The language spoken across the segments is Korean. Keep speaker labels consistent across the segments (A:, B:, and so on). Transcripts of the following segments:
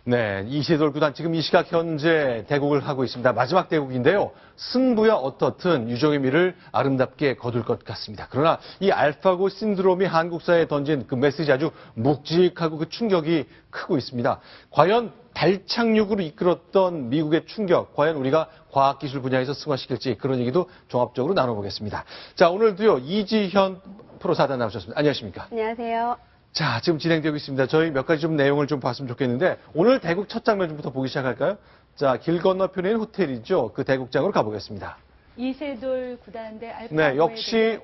A: 네, 이세돌 구단 지금 이 시각 현재 대국을 하고 있습니다. 마지막 대국인데요. 승부야 어떻든 유종의 미를 아름답게 거둘 것 같습니다. 그러나 이 알파고 신드롬이 한국사에 던진 그 메시지 아주 묵직하고 그 충격이 크고 있습니다. 과연 달 착륙으로 이끌었던 미국의 충격, 과연 우리가 과학기술 분야에서 승화시킬지 그런 얘기도 종합적으로 나눠보겠습니다. 자, 오늘도요, 이지현 프로사단 나오셨습니다. 안녕하십니까?
B: 안녕하세요.
A: 자, 지금 진행되고 있습니다. 저희 몇 가지 좀 내용을 좀 봤으면 좋겠는데, 오늘 대국 첫 장면부터 보기 시작할까요? 자, 길 건너편에 있는 호텔이죠. 그 대국장으로 가보겠습니다.
B: 이세돌 구단 대 알파고의
A: 네, 역시,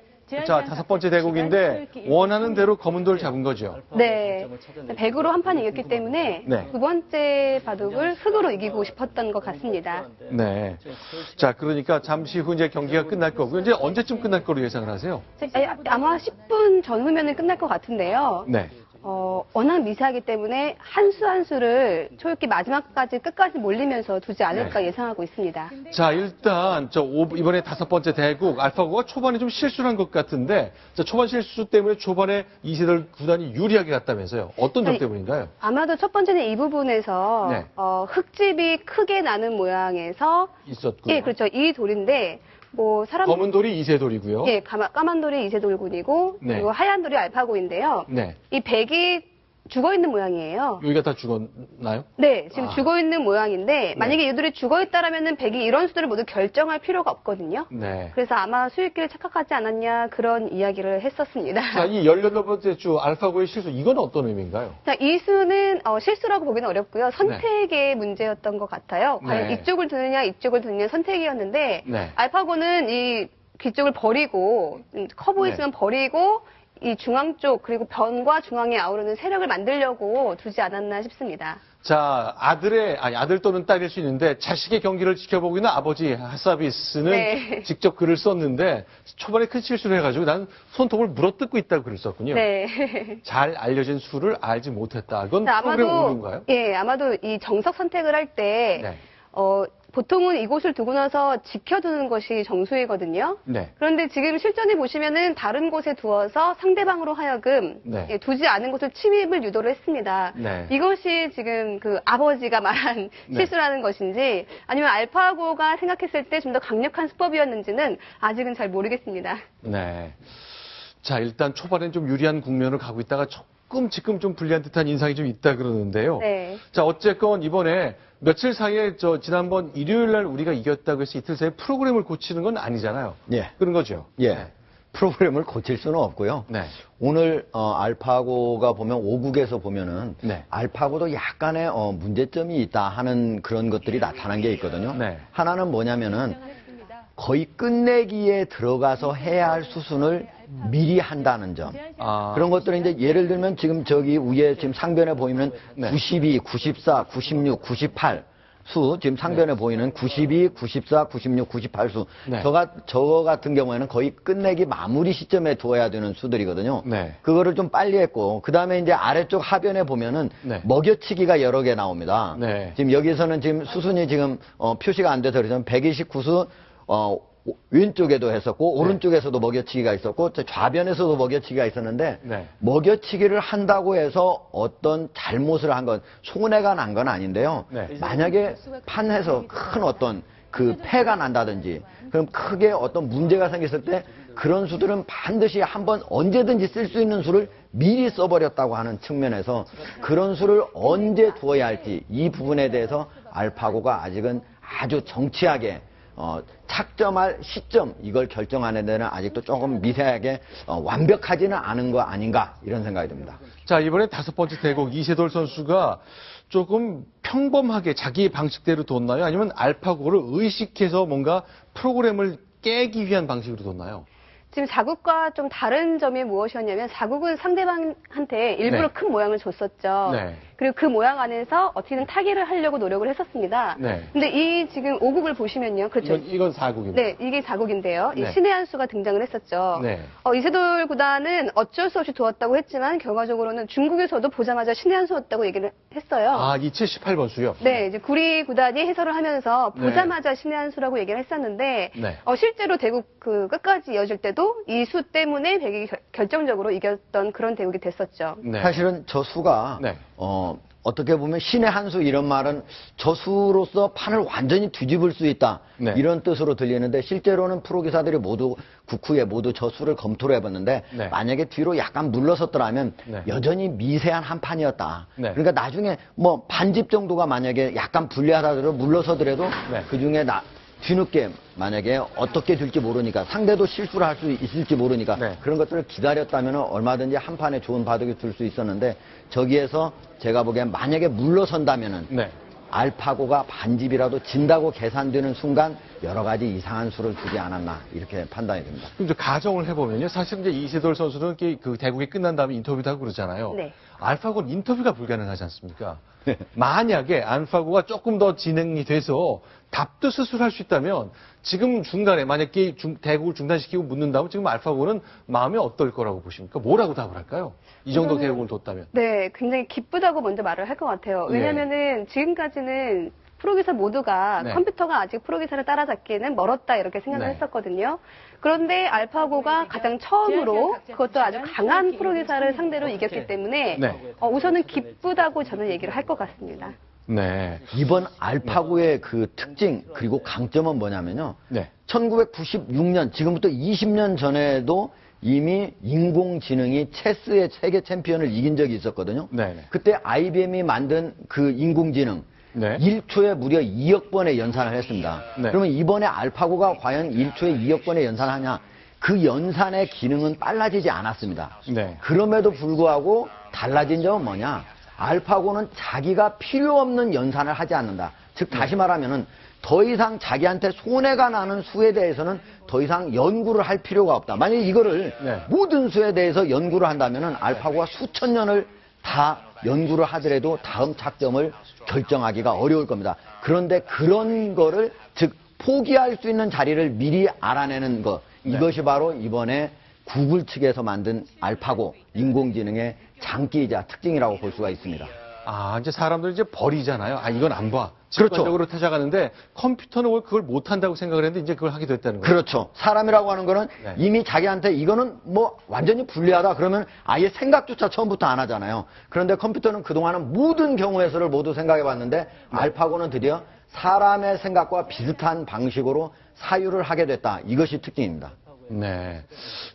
A: 자, 다섯 번째 대국인데, 원하는 대로 검은 돌 잡은 거죠.
B: 네. 100으로 한 판 이겼기 때문에
A: 네.
B: 두 번째 바둑을 흑으로 이기고 싶었던 것 같습니다.
A: 네. 자, 그러니까 잠시 후 이제 경기가 끝날 거고요. 이제 언제쯤 끝날 거로 예상을 하세요?
B: 아마 10분 전후면 끝날 것 같은데요.
A: 네.
B: 워낙 미세하기 때문에 한 수 한 수를 초읽기 마지막까지 끝까지 몰리면서 두지 않을까 예상하고 있습니다.
A: 자, 일단 이번에 다섯 번째 대국 알파고가 초반에 좀 실수를 한 것 같은데, 자, 초반 실수 때문에 초반에 이세돌 구단이 유리하게 갔다면서요. 어떤 점 때문인가요?
B: 아마도 첫 번째는 이 부분에서
A: 네.
B: 흙집이 크게 나는 모양에서
A: 있었고요.
B: 예, 그렇죠. 이 돌인데
A: 검은 돌이 이세돌이고요.
B: 예, 까만 돌이 이세돌군이고
A: 네.
B: 그리고 하얀 돌이 알파고인데요.
A: 네.
B: 이 백이 죽어 있는 모양이에요.
A: 여기가 다 죽었나요?
B: 네, 지금 죽어 있는 모양인데 만약에 이들이 죽어 있다라면은 백이 이런 수들을 모두 결정할 필요가 없거든요.
A: 네.
B: 그래서 아마 수익기를 착각하지 않았냐 그런 이야기를 했었습니다.
A: 자, 이 18번째 주 알파고의 실수, 이건 어떤 의미인가요?
B: 자, 이 수는 실수라고 보기는 어렵고요. 선택의 문제였던 것 같아요. 과연
A: 네.
B: 이쪽을 두느냐 이쪽을 두느냐 선택이었는데
A: 네.
B: 알파고는 이 귀쪽을 버리고 커 보이지만 버리고 이 중앙 쪽 그리고 변과 중앙에 아우르는 세력을 만들려고 두지 않았나 싶습니다.
A: 자, 아들 또는 딸일 수 있는데 자식의 경기를 지켜보고 있는 아버지 하사비스는
B: 네.
A: 직접 글을 썼는데 초반에 큰 실수를 해가지고 난 손톱을 물어뜯고 있다고 글을 썼군요.
B: 네.
A: 잘 알려진 수를 알지 못했다. 그건
B: 자,
A: 프로그램 오류인가요?
B: 예, 아마도 이 정석 선택을 할 때
A: 네.
B: 보통은 이곳을 두고 나서 지켜두는 것이 정수이거든요.
A: 네.
B: 그런데 지금 실전에 보시면은 다른 곳에 두어서 상대방으로 하여금
A: 네.
B: 예, 두지 않은 곳을 침입을 유도를 했습니다.
A: 네.
B: 이것이 지금 그 아버지가 말한
A: 네.
B: 실수라는 것인지 아니면 알파고가 생각했을 때 좀 더 강력한 수법이었는지는 아직은 잘 모르겠습니다.
A: 네. 자, 일단 초반엔 좀 유리한 국면을 가고 있다가 지금 좀 불리한 듯한 인상이 좀 있다 그러는데요.
B: 네.
A: 자, 어쨌건 이번에 며칠 사이에 지난번 일요일 날 우리가 이겼다고 해서 이틀 사이에 프로그램을 고치는 건 아니잖아요.
C: 예.
A: 그런 거죠.
C: 예.
A: 네.
C: 프로그램을 고칠 수는 없고요.
A: 네.
C: 오늘 알파고가 보면 오국에서 보면은
A: 네.
C: 알파고도 약간의 문제점이 있다 하는 그런 것들이 나타난 게 있거든요.
A: 네.
C: 하나는 뭐냐면은 거의 끝내기에 들어가서 해야 할 수순을 미리 한다는 점. 그런 것들은 이제 예를 들면 지금 저기 위에 지금 상변에 보이면
A: 네.
C: 92, 94, 96, 98 수, 지금 상변에 보이는 92, 94, 96, 98수.
A: 네.
C: 저 같은 경우에는 거의 끝내기 마무리 시점에 두어야 되는 수들이거든요.
A: 네.
C: 그거를 좀 빨리 했고, 그 다음에 이제 아래쪽 하변에 보면은
A: 네.
C: 먹여치기가 여러 개 나옵니다.
A: 네.
C: 지금 여기서는 지금 수순이 지금 표시가 안 돼서 그래서 129수, 왼쪽에도 했었고, 오른쪽에서도 먹여치기가 있었고, 좌변에서도 먹여치기가 있었는데,
A: 네.
C: 먹여치기를 한다고 해서 어떤 잘못을 한 건, 손해가 난 건 아닌데요.
A: 네.
C: 만약에 판에서 큰 어떤 그 패가 난다든지, 그럼 크게 어떤 문제가 생겼을 때, 그런 수들은 반드시 한번 언제든지 쓸 수 있는 수를 미리 써버렸다고 하는 측면에서, 그런 수를 언제 두어야 할지, 이 부분에 대해서 알파고가 아직은 아주 정치하게 착점할 시점 이걸 결정하는 데는 아직도 조금 미세하게 완벽하지는 않은 거 아닌가 이런 생각이 듭니다.
A: 자, 이번에 다섯 번째 대국 이세돌 선수가 조금 평범하게 자기 방식대로 뒀나요? 아니면 알파고를 의식해서 뭔가 프로그램을 깨기 위한 방식으로 뒀나요?
B: 지금 자국과 좀 다른 점이 무엇이었냐면 자국은 상대방한테 일부러
A: 네.
B: 큰 모양을 줬었죠.
A: 네.
B: 그리고 그 모양 안에서 어떻게든 타기를 하려고 노력을 했었습니다.
A: 네.
B: 근데 이 지금 오국을 보시면요. 그렇죠.
A: 이건 사국입니다.
B: 네, 이게 자국인데요. 이
A: 네.
B: 신의 한 수가 등장을 했었죠.
A: 네.
B: 이세돌 구단은 어쩔 수 없이 두었다고 했지만 결과적으로는 중국에서도 보자마자 신의 한 수였다고 얘기를 했어요.
A: 아, 이 78번 수요?
B: 네, 이제 구리 구단이 해설을 하면서 보자마자 신의 한 수라고 얘기를 했었는데
A: 네.
B: 실제로 대국 끝까지 이어질 때도 이 수 때문에 백이 결정적으로 이겼던 그런 대국이 됐었죠.
A: 네.
C: 사실은 저 수가
A: 네.
C: 어떻게 보면 신의 한 수 이런 말은 저 수로서 판을 완전히 뒤집을 수 있다.
A: 네.
C: 이런 뜻으로 들리는데 실제로는 프로기사들이 모두 국후에 모두 저 수를 검토를 해봤는데
A: 네.
C: 만약에 뒤로 약간 물러섰더라면
A: 네.
C: 여전히 미세한 한 판이었다.
A: 네.
C: 그러니까 나중에 뭐 반집 정도가 만약에 약간 불리하다더라도 물러서더라도
A: 네.
C: 그중에 뒤늦게 만약에 어떻게 될지 모르니까 상대도 실수를 할 수 있을지 모르니까
A: 네.
C: 그런 것들을 기다렸다면 얼마든지 한 판에 좋은 바둑이 둘 수 있었는데 저기에서 제가 보기엔 만약에 물러선다면은
A: 네.
C: 알파고가 반집이라도 진다고 계산되는 순간 여러 가지 이상한 수를 두지 않았나 이렇게 판단이 됩니다.
A: 그럼 이제 가정을 해보면요. 사실 이제 이세돌 선수는 그 대국이 끝난 다음에 인터뷰도 하고 그러잖아요.
B: 네.
A: 알파고는 인터뷰가 불가능하지 않습니까? 만약에 알파고가 조금 더 진행이 돼서 답도 스스로 할 수 있다면 지금 중간에 만약에 대국을 중단시키고 묻는다면 지금 알파고는 마음이 어떨 거라고 보십니까? 뭐라고 답을 할까요? 이 정도
B: 저는-
A: 대국을 뒀다면.
B: 네, 굉장히 기쁘다고 먼저 말을 할 것 같아요. 왜냐면은 지금까지는 프로기사 모두가
A: 네.
B: 컴퓨터가 아직 프로기사를 따라잡기에는 멀었다 이렇게 생각을
A: 네.
B: 했었거든요. 그런데 알파고가 가장 처음으로 그것도 아주 강한 프로기사를 상대로 이겼기 때문에
A: 네.
B: 우선은 기쁘다고 저는 얘기를 할 것 같습니다.
A: 네.
C: 이번 알파고의 그 특징 그리고 강점은 뭐냐면요.
A: 네.
C: 1996년 지금부터 20년 전에도 이미 인공지능이 체스의 세계 챔피언을 이긴 적이 있었거든요.
A: 네네.
C: 그때 IBM이 만든 그 인공지능
A: 네.
C: 1초에 무려 2억 번의 연산을 했습니다.
A: 네.
C: 그러면 이번에 알파고가 과연 1초에 2억 번의 연산을 하냐? 그 연산의 기능은 빨라지지 않았습니다.
A: 네.
C: 그럼에도 불구하고 달라진 점은 뭐냐? 알파고는 자기가 필요 없는 연산을 하지 않는다. 즉 다시 말하면은 더 이상 자기한테 손해가 나는 수에 대해서는 더 이상 연구를 할 필요가 없다. 만약에 이거를
A: 네.
C: 모든 수에 대해서 연구를 한다면은 알파고가 수천 년을 다 연구를 하더라도 다음 착점을 결정하기가 어려울 겁니다. 그런데 그런 거를 즉 포기할 수 있는 자리를 미리 알아내는 것 이것이 바로 이번에 구글 측에서 만든 알파고 인공지능의 장기이자 특징이라고 볼 수가 있습니다.
A: 아, 이제 사람들이 이제 버리잖아요. 아, 이건 안 봐.
C: 그렇죠.
A: 직관적으로 찾아가는데 컴퓨터는 왜 그걸 못 한다고 생각을 했는데 이제 그걸 하게 됐다는 거예요.
C: 그렇죠. 사람이라고 하는 거는
A: 네.
C: 이미 자기한테 이거는 뭐 완전히 불리하다 그러면 아예 생각조차 처음부터 안 하잖아요. 그런데 컴퓨터는 그동안은 모든 경우에서를 모두 생각해 봤는데 알파고는 드디어 사람의 생각과 비슷한 방식으로 사유를 하게 됐다. 이것이 특징입니다.
A: 네.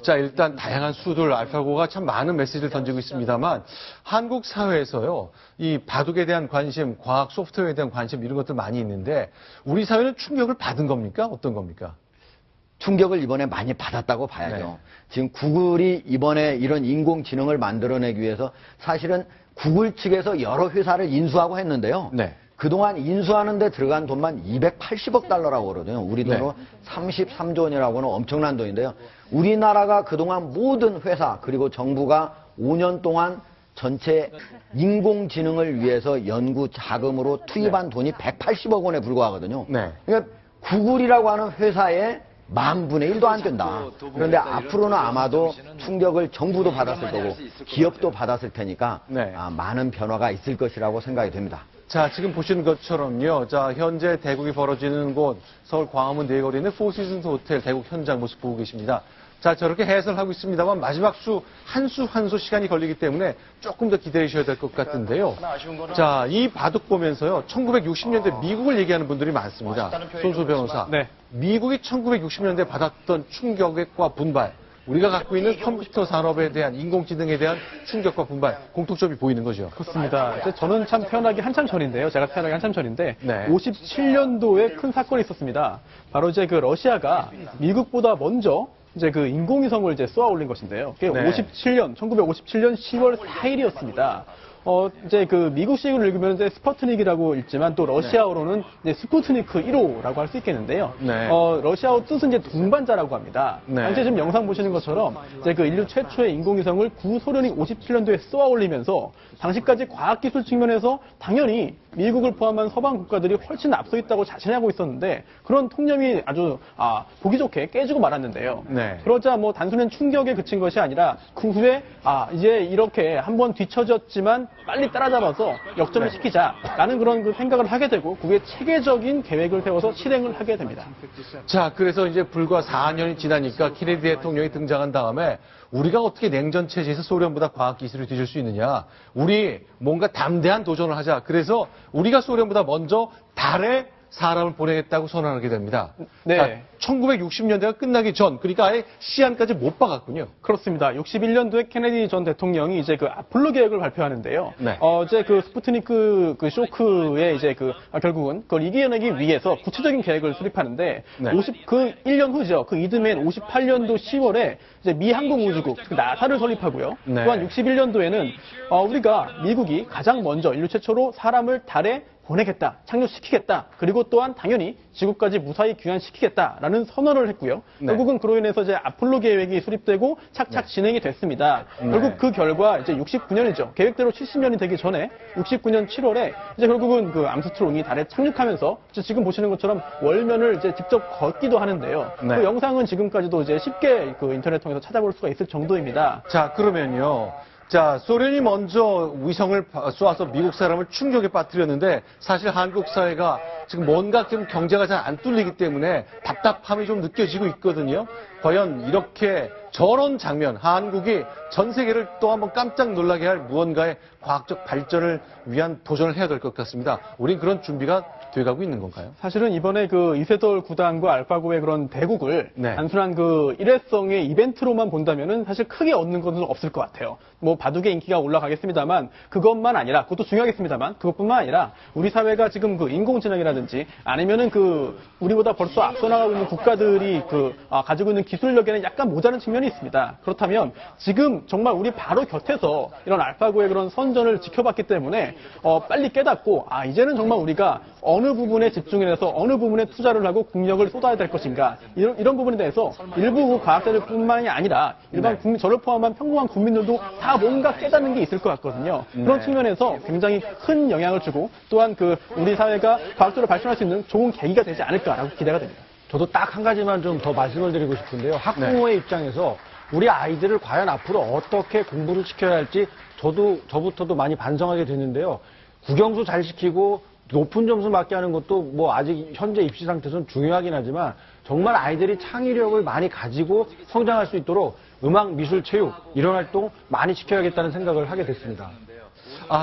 A: 자, 일단 다양한 수들 알파고가 참 많은 메시지를 던지고 있습니다만 한국 사회에서요. 이 바둑에 대한 관심, 과학 소프트웨어에 대한 관심 이런 것들 많이 있는데 우리 사회는 충격을 받은 겁니까? 어떤 겁니까?
C: 충격을 이번에 많이 받았다고 봐야죠.
A: 네.
C: 지금 구글이 이번에 이런 인공지능을 만들어내기 위해서 사실은 구글 측에서 여러 회사를 인수하고 했는데요.
A: 네.
C: 그동안 인수하는 데 들어간 돈만 280억 달러라고 그러거든요. 우리 돈으로 33조 원이라고 하는 엄청난 돈인데요. 우리나라가 그동안 모든 회사 그리고 정부가 5년 동안 전체 인공지능을 위해서 연구 자금으로 투입한 돈이 180억 원에 불과하거든요.
A: 네.
C: 그러니까 구글이라고 하는 회사의 10,000분의 1도 안 된다. 그런데 앞으로는 아마도 충격을 정부도 받았을 거고 기업도 받았을 테니까
A: 네.
C: 많은 변화가 있을 것이라고 생각이 됩니다.
A: 자, 지금 보시는 것처럼요. 자, 현재 대국이 벌어지는 곳 서울 광화문 네거리에 있는 포시즌스 호텔 대국 현장 모습 보고 계십니다. 자, 저렇게 해설하고 있습니다만 마지막 수 한 수 한 수 시간이 걸리기 때문에 조금 더 기다리셔야 될 것 같은데요. 자, 이 바둑 보면서요. 1960년대 미국을 얘기하는 분들이 많습니다. 손수 변호사.
D: 네.
A: 미국이 1960년대 받았던 충격과 분발. 우리가 갖고 있는 컴퓨터 산업에 대한 인공지능에 대한 충격과 분발 공통점이 보이는 거죠.
D: 그렇습니다. 이제 저는 참 태어나기 한참 전인데요. 제가 태어나기 한참 전인데
A: 네.
D: 57년도에 큰 사건이 있었습니다. 바로 이제 그 러시아가 미국보다 먼저 이제 그 인공위성을 이제 쏘아 올린 것인데요. 그게
A: 네.
D: 1957년 10월 4일이었습니다. 이제 그 미국식으로 읽으면 이제 스푸트닉이라고 읽지만 또 러시아어로는 이제 스푸트니크 1호라고 할 수 있겠는데요.
A: 네.
D: 러시아어 뜻은 이제 동반자라고 합니다.
A: 네.
D: 현재 지금 영상 보시는 것처럼 이제 그 인류 최초의 인공위성을 구소련이 57년도에 쏘아 올리면서 당시까지 과학기술 측면에서 당연히 미국을 포함한 서방 국가들이 훨씬 앞서 있다고 자신하고 있었는데 그런 통념이 아주 보기 좋게 깨지고 말았는데요.
A: 네.
D: 그러자 뭐 단순한 충격에 그친 것이 아니라 그 후에 이제 이렇게 한번 뒤처졌지만 빨리 따라잡아서 역전을 시키자라는 그런 그 생각을 하게 되고 그게 체계적인 계획을 세워서 실행을 하게 됩니다.
A: 자, 그래서 이제 불과 4년이 지나니까 케네디 대통령이 등장한 다음에 우리가 어떻게 냉전 체제에서 소련보다 과학 기술을 뒤질 수 있느냐? 우리 뭔가 담대한 도전을 하자. 그래서 우리가 소련보다 먼저 달에 사람을 보내겠다고 선언하게 됩니다.
D: 네.
A: 1960년대가 끝나기 전, 그러니까 아예 시한까지 못 박았군요.
D: 그렇습니다. 61년도에 케네디 전 대통령이 이제 그 아폴로 계획을 발표하는데요.
A: 네.
D: 이제 그 스푸트니크 그 쇼크에 이제 결국은 그걸 이겨내기 위해서 구체적인 계획을 수립하는데
A: 네.
D: 1년 후죠. 그 이듬해인 58년도 10월에 이제 미 항공우주국 그 나사를 설립하고요.
A: 네.
D: 또한 61년도에는 우리가 미국이 가장 먼저 인류 최초로 사람을 달에 보내겠다, 착륙시키겠다, 그리고 또한 당연히 지구까지 무사히 귀환시키겠다라는 선언을 했고요.
A: 네.
D: 결국은 그로 인해서 이제 아폴로 계획이 수립되고 착착 진행이 됐습니다.
A: 네.
D: 결국 그 결과 이제 69년이죠. 계획대로 70년이 되기 전에 69년 7월에 이제 결국은 그 암스트롱이 달에 착륙하면서 지금 보시는 것처럼 월면을 이제 직접 걷기도 하는데요.
A: 네.
D: 그 영상은 지금까지도 이제 쉽게 그 인터넷 통해서 찾아볼 수가 있을 정도입니다.
A: 자, 그러면요. 자, 소련이 먼저 위성을 쏘아서 미국 사람을 충격에 빠뜨렸는데 사실 한국 사회가 지금 뭔가 좀 경제가 잘 안 뚫리기 때문에 답답함이 좀 느껴지고 있거든요. 과연 이렇게 저런 장면, 한국이 전 세계를 또 한번 깜짝 놀라게 할 무언가의 과학적 발전을 위한 도전을 해야 될 것 같습니다. 우린 그런 준비가 돼가고 있는 건가요?
D: 사실은 이번에 그 이세돌 구단과 알파고의 그런 대국을
A: 네.
D: 단순한 그 일회성의 이벤트로만 본다면은 사실 크게 얻는 것은 없을 것 같아요. 뭐 바둑의 인기가 올라가겠습니다만 그것만 아니라 그것도 중요하겠습니다만 그것뿐만 아니라 우리 사회가 지금 그 인공지능이라든지 아니면은 그 우리보다 벌써 앞서 나가고 있는 국가들이 가지고 있는 기술력에는 약간 모자란 측면이 있습니다. 그렇다면 지금 정말 우리 바로 곁에서 이런 알파고의 그런 선전을 지켜봤기 때문에 빨리 깨닫고 이제는 정말 우리가 어느 부분에 집중해서 어느 부분에 투자를 하고 국력을 쏟아야 될 것인가 이런 부분에 대해서 일부 과학자들뿐만이 아니라 일반 국민 저를 포함한 평범한 국민들도 다 뭔가 깨닫는 게 있을 것 같거든요. 그런 측면에서 굉장히 큰 영향을 주고 또한 그 우리 사회가 과학적으로 발전할 수 있는 좋은 계기가 되지 않을까라고 기대가 됩니다.
E: 저도 딱 한 가지만 좀 더 말씀을 드리고 싶은데요. 학부모의 입장에서 우리 아이들을 과연 앞으로 어떻게 공부를 시켜야 할지 저부터도 많이 반성하게 됐는데요. 국영수 잘 시키고 높은 점수 맞게 하는 것도 뭐 아직 현재 입시 상태에서는 중요하긴 하지만 정말 아이들이 창의력을 많이 가지고 성장할 수 있도록 음악, 미술, 체육 이런 활동 많이 시켜야겠다는 생각을 하게 됐습니다.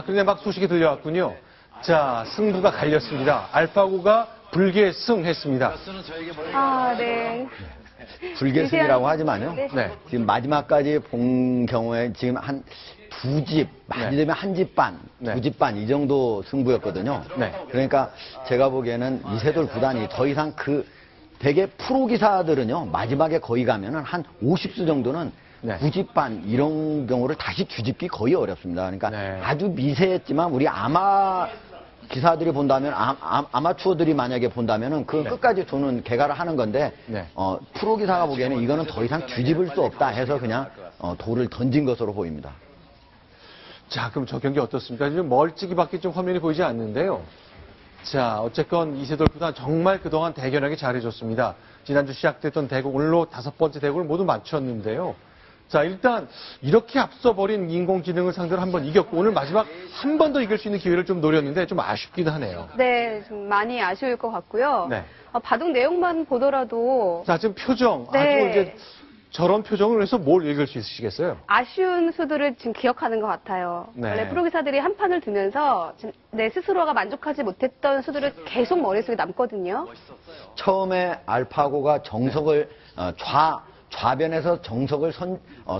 A: 그런데 막 소식이 들려왔군요. 자, 승부가 갈렸습니다. 알파고가 불계승했습니다.
B: 네.
C: 불계승이라고 하지만요.
B: 네.
A: 네.
C: 지금 마지막까지 본 경우에 지금 한 두 집, 많이 되면 한 집 반,
A: 네.
C: 두 집 반 이 정도 승부였거든요.
A: 네.
C: 그러니까 제가 보기에는 이세돌 구단이 더 이상 되게 프로 기사들은요, 마지막에 거의 가면은 한 50수 정도는
A: 네.
C: 9집 반 이런 경우를 다시 뒤집기 거의 어렵습니다. 그러니까
A: 네.
C: 아주 미세했지만 우리 기사들이 본다면 아마추어들이 만약에 본다면은 그 끝까지 도는 개가를 하는 건데
A: 네.
C: 프로 기사가 보기에는 이거는 더 이상 뒤집을 수 없다 해서 그냥 돌을 던진 것으로 보입니다.
A: 자, 그럼 저 경기 어떻습니까? 지금 멀찍이밖에 좀 화면이 보이지 않는데요. 자, 어쨌건 이세돌 구단 정말 그동안 대견하게 잘해줬습니다. 지난주 시작됐던 대국, 오늘로 5번째 대국을 모두 마쳤는데요. 자, 일단 이렇게 앞서버린 인공지능을 상대로 한번 이겼고 오늘 마지막 한 번 더 이길 수 있는 기회를 좀 노렸는데 좀 아쉽기도 하네요.
B: 네, 좀 많이 아쉬울 것 같고요.
A: 네.
B: 바둑 내용만 보더라도
A: 자, 지금 표정,
B: 네.
A: 아주 이제 저런 표정을 해서 뭘 읽을 수 있으시겠어요?
B: 아쉬운 수들을 지금 기억하는 것 같아요.
A: 네.
B: 원래 프로기사들이 한 판을 두면서 지금 내 스스로가 만족하지 못했던 수들을 계속 머릿속에 남거든요.
C: 처음에 알파고가 정석을 좌변에서 정석을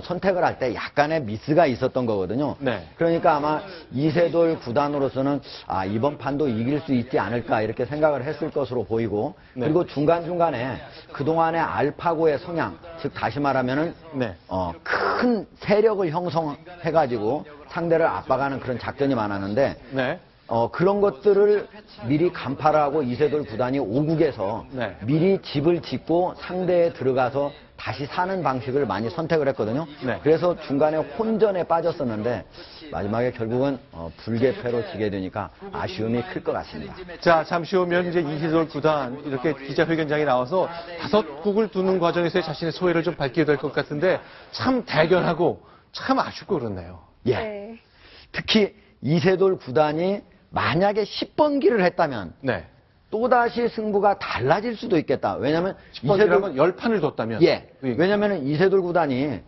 C: 선택을 할 때 약간의 미스가 있었던 거거든요.
A: 네.
C: 그러니까 아마 이세돌 구단으로서는 이번 판도 이길 수 있지 않을까 이렇게 생각을 했을 것으로 보이고
A: 네.
C: 그리고 중간중간에 그동안의 알파고의 성향, 즉 다시 말하면은
A: 네.
C: 큰 세력을 형성해가지고 상대를 압박하는 그런 작전이 많았는데
A: 네.
C: 그런 것들을 미리 간파를 하고 이세돌 구단이 5국에서
A: 네.
C: 미리 집을 짓고 상대에 들어가서 다시 사는 방식을 많이 선택을 했거든요.
A: 네.
C: 그래서 중간에 혼전에 빠졌었는데 마지막에 결국은 불계패로 지게 되니까 아쉬움이 클 것 같습니다.
A: 자, 잠시 후면 이제 이세돌 구단 이렇게 기자회견장에 나와서 5국을 두는 과정에서의 자신의 소회를 좀 밝히게 될 것 같은데 참 대견하고 참 아쉽고 그렇네요.
C: 예.
B: 네.
C: 특히 이세돌 구단이 만약에 10번기를 했다면
A: 네.
C: 또다시 승부가 달라질 수도 있겠다. 왜냐하면
A: 10번이라면 10판을 뒀다면.
C: 예.
A: 그 얘기.
C: 왜냐하면 이세돌 구단이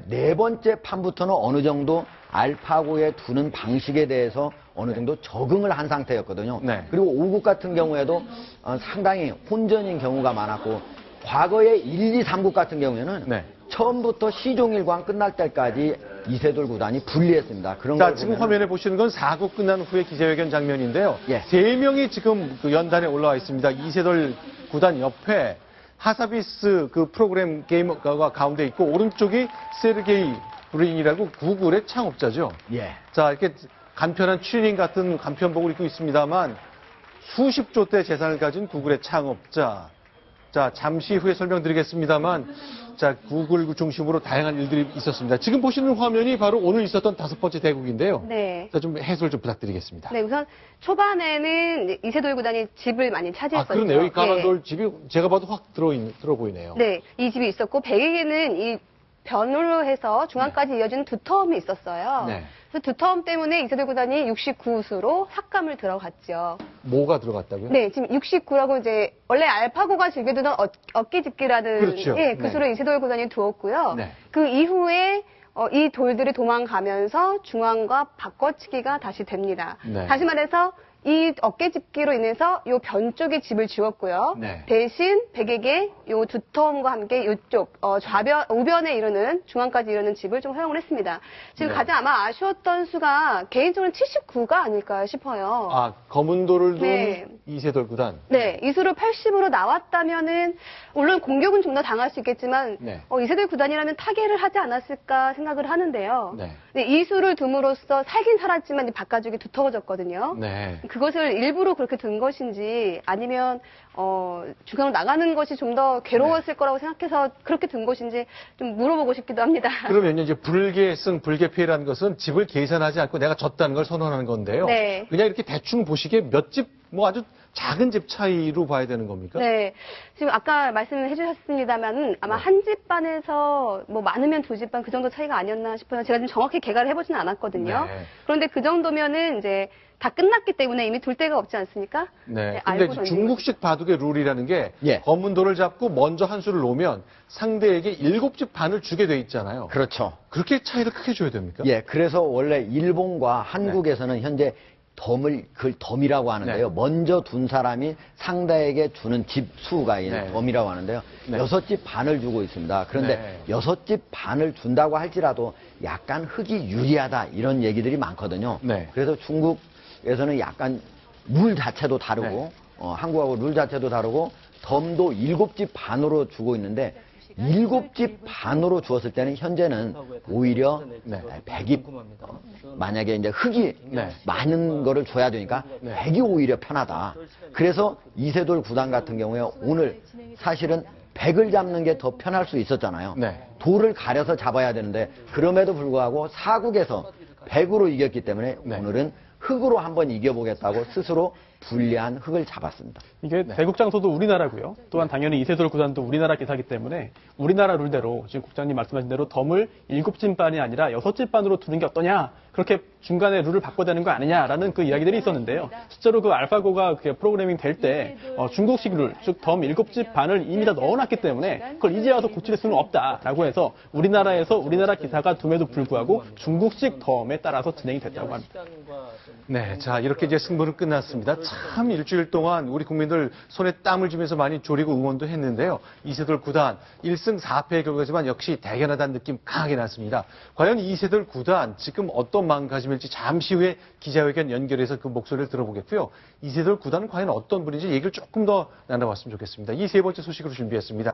C: 네 번째 판부터는 어느 정도 알파고에 두는 방식에 대해서 어느 정도 적응을 한 상태였거든요.
A: 네.
C: 그리고 5국 같은 경우에도 상당히 혼전인 경우가 많았고 과거에 1, 2, 3국 같은 경우에는
A: 네.
C: 처음부터 시종일관 끝날 때까지 이세돌 구단이 불리했습니다. 그런
A: 자,
C: 걸
A: 지금
C: 보면은
A: 화면에 보시는 건 4국 끝난 후의 기자회견 장면인데요.
C: 예.
A: 3명이 지금 그 연단에 올라와 있습니다. 이세돌 구단 옆에 하사비스 그 프로그램 게이머가 가운데 있고 오른쪽이 세르게이 브린이라고 구글의 창업자죠.
C: 예.
A: 자, 이렇게 간편한 추리닝 같은 간편복을 입고 있습니다만 수십조 대 재산을 가진 구글의 창업자. 자, 잠시 후에 설명드리겠습니다만 자, 구글 중심으로 다양한 일들이 있었습니다. 지금 보시는 화면이 바로 오늘 있었던 5번째 대국인데요.
B: 네.
A: 자, 좀 해설 좀 부탁드리겠습니다.
B: 네, 우선 초반에는 이제 이세돌 구단이 집을 많이
A: 아,
B: 차지했었죠.
A: 그러네요. 이 까만
B: 예.
A: 돌 집이 제가 봐도 확 들어 보이네요.
B: 네, 이 집이 있었고 백에게는 이 변으로 해서 중앙까지 이어지는 두터움이 있었어요.
A: 네.
B: 그래서 두터움 때문에 이세돌 구단이 69수로 삭감을 들어갔죠.
A: 뭐가 들어갔다고요?
B: 네, 지금 69라고 이제 원래 알파고가 즐겨두던 어깨집기라는
A: 그렇죠.
B: 예, 그
A: 네.
B: 수를 이세돌 구단이 두었고요.
A: 네.
B: 그 이후에 이 돌들이 도망가면서 중앙과 바꿔치기가 다시 됩니다.
A: 네.
B: 다시 말해서 이 어깨집기로 인해서 요 변 쪽에 집을 지었고요.
A: 네.
B: 대신 백에게 요 두터움과 함께 이쪽 우변에 이르는 중앙까지 이르는 집을 좀 허용을 했습니다. 지금
A: 네.
B: 가장 아마 아쉬웠던 수가 개인적으로 79가 아닐까 싶어요.
A: 아, 검은 돌을 둔
B: 네.
A: 이세돌 구단.
B: 네, 이수로 80으로 나왔다면은 물론 공격은 좀 더 당할 수 있겠지만
A: 네.
B: 이세돌 구단이라면 타계를 하지 않았을까 생각을 하는데요.
A: 네.
B: 네, 이수를 둠으로써 살긴 살았지만 이제 바깥쪽이 두터워졌거든요.
A: 네.
B: 그것을 일부러 그렇게 둔 것인지 아니면 중앙으로 나가는 것이 좀 더 괴로웠을 거라고 생각해서 그렇게 둔 것인지 좀 물어보고 싶기도 합니다.
A: 그러면 이제 불계승, 불계패라는 것은 집을 계산하지 않고 내가 졌다는 걸 선언하는 건데요.
B: 네.
A: 그냥 이렇게 대충 보시기에 몇 집, 뭐 아주 작은 집 차이로 봐야 되는 겁니까?
B: 네. 지금 아까 말씀해 주셨습니다만 아마
A: 네.
B: 한 집 반에서 뭐 많으면 두 집 반 그 정도 차이가 아니었나 싶어요. 제가 지금 정확히 계산을 해보지는 않았거든요.
A: 네.
B: 그런데 그 정도면은 이제 다 끝났기 때문에 이미 둘 데가 없지 않습니까?
A: 네.
B: 알고
A: 근데
B: 던지는
A: 중국식 바둑의 룰이라는 게
C: 예.
A: 검은 돌을 잡고 먼저 한 수를 놓으면 상대에게 7집 반을 주게 돼 있잖아요.
C: 그렇죠.
A: 그렇게 차이를 크게 줘야 됩니까?
C: 예, 그래서 원래 일본과 한국에서는 현재 그걸 덤이라고 하는데요.
A: 네.
C: 먼저 둔 사람이 상대에게 주는 집 수가
A: 네.
C: 덤이라고 하는데요.
A: 네.
C: 6집 반을 주고 있습니다. 그런데
A: 네.
C: 6집 반을 준다고 할지라도 약간 흙이 유리하다 이런 얘기들이 많거든요.
A: 네.
C: 그래서 중국에서는 약간 룰 자체도 다르고
A: 네.
C: 한국하고 룰 자체도 다르고 덤도 7집 반으로 주고 있는데 7집 반으로 주었을 때는 현재는 오히려
A: 네.
C: 100이 만약에 이제 흙이
A: 네.
C: 많은 거를 줘야 되니까
A: 네.
C: 100이 오히려 편하다. 그래서 이세돌 구단 같은 경우에 오늘 사실은 100을 잡는 게 더 편할 수 있었잖아요.
A: 네.
C: 돌을 가려서 잡아야 되는데 그럼에도 불구하고 사국에서 100으로 이겼기 때문에
A: 네.
C: 오늘은 흙으로 한번 이겨보겠다고 스스로 불리한 흙을 잡았습니다.
D: 이게 대국 장소도 우리나라고요. 또한 당연히 이세돌 구단도 우리나라 기사기 때문에 우리나라 룰대로 지금 국장님 말씀하신 대로 덤을 7집 반이 아니라 6집 반으로 두는 게 어떠냐. 그렇게 중간에 룰을 바꿔야 되는 거 아니냐라는 그 이야기들이 있었는데요. 실제로 그 알파고가 그 프로그래밍 될 때 중국식 룰, 즉 덤 7집 반을 이미 다 넣어놨기 때문에 그걸 이제 와서 고칠 수는 없다라고 해서 우리나라에서 우리나라 기사가 둠에도 불구하고 중국식 덤에 따라서 진행이 됐다고 합니다.
A: 네, 자 이렇게 이제 승부는 끝났습니다. 참 일주일 동안 우리 국민들 손에 땀을 쥐면서 많이 졸이고 응원도 했는데요. 이세돌 구단 1승 4패의 결과지만 역시 대견하다는 느낌 강하게 났습니다. 과연 이세돌 구단 지금 어떤 마음가짐일지 잠시 후에 기자회견 연결해서 그 목소리를 들어보겠고요. 이세돌 구단은 과연 어떤 분인지 얘기를 조금 더 나눠봤으면 좋겠습니다. 이 세 번째 소식으로 준비했습니다.